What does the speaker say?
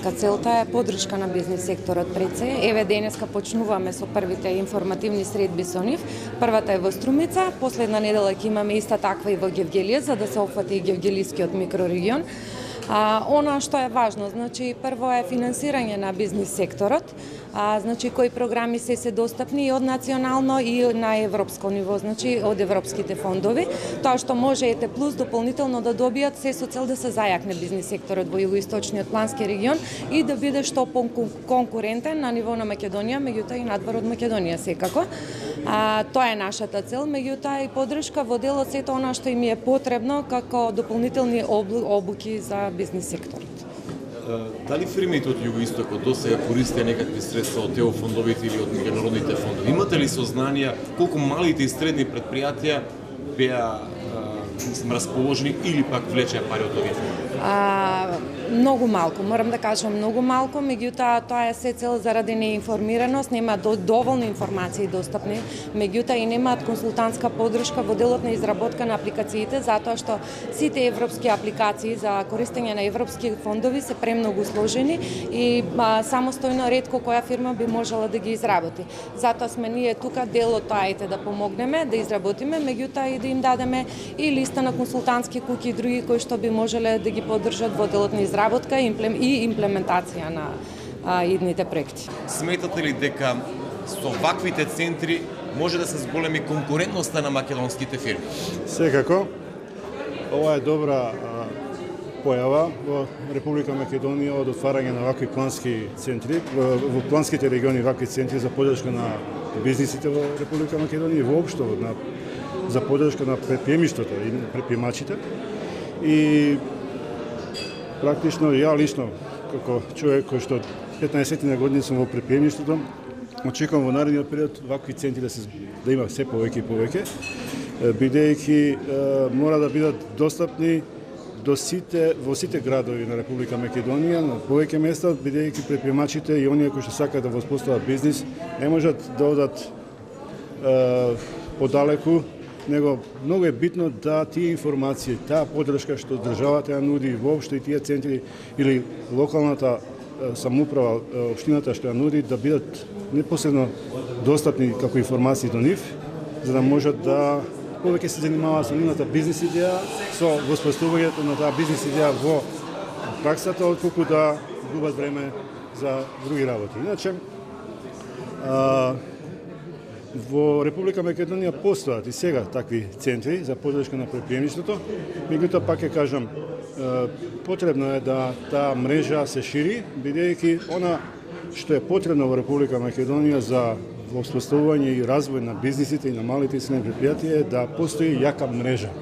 дека целта е поддршка на бизнис секторот пред се. Еве денеска почнуваме со првите информативни средби со нив. Првата е во Струмица, последна недела ќе имаме иста таква и во Гевгелија, за да се опфати и гевгелискиот микрорегион. Она што е важно, значи прво е финансирање на бизнис секторот, значи кои програми се достапни и од национално и на европско ниво, значи од европските фондови. Тоа што може ете плюс дополнително да добијат се со цел да се зајакне бизнис секторот во југоисточниот плански регион и да биде што конкурентен на ниво на Македонија, меѓутоа и надвор од Македонија секако. Тоа е нашата цел, меѓутоа и поддршка во дел од сето она што им е потребно како дополнителни обуки за бизнис секторот. Дали фирмите од Југоистокот досега користеа некакви средства од ТЕО фондовите или од меѓународните фондови? Имате ли сознанија колку малите и средни предпријатија беа расположени или пак влечеа пари од овие фондови? Многу малку, морам да кажам многу малку, меѓутоа тоа е се цел заради неинформираност, нема доволно информации достапни, меѓутоа и немаат консултантска поддршка во делот на изработка на апликациите, затоа што сите европски апликации за користење на европски фондови се премногу сложени и самостојно ретко која фирма би можела да ги изработи. Затоа сме ние тука дел од тоа да помогнеме, да изработиме, меѓутоа и да им дадеме и листа на консултантски куќи и други кои што би можеле да ги поддржат во делот на изработка и имплементација на идните проекти. Сметате ли дека со ваквите центри може да се зголеми конкурентноста на македонските фирми? Секако. Ова е добра појава во Република Македонија од отварање на вакви плански центри, во планските региони вакви центри за поддршка на бизнисите во Република Македонија и воопшто за поддршка на предприемништвото и предприемачите. И практично ја лично како човек кој што 15 години сум во предприемништвото, очекувам во наредниот период вакви центри да има се повеќе и повеќе, бидејќи мора да бидат достапни во сите градови на Република Македонија, на повеќе места, бидејќи предприемачите и оние кои што сакаат да воспостават бизнис не можат да одат подалеку, него многу е битно да тие информации, таа поддршка што државата ја нуди, воопшто и тие центри или локалната самоуправа, општината што ја нуди, да бидат непосредно достапни како информации до нив, за да можат да повеќе се занимаваат со нивната бизнис идеја, со воспоставувањето на таа бизнис идеја во праксата, отколку да губат време за други работи. Иначе, во Република Македонија постојат и сега такви центри за поддршка на предприемништвото, меѓутоа пак ќе кажам, потребно е да таа мрежа се шири, бидејќи она што е потребно во Република Македонија за воспоставување и развој на бизнисите и на малите и средни предпријатија е да постои јака мрежа.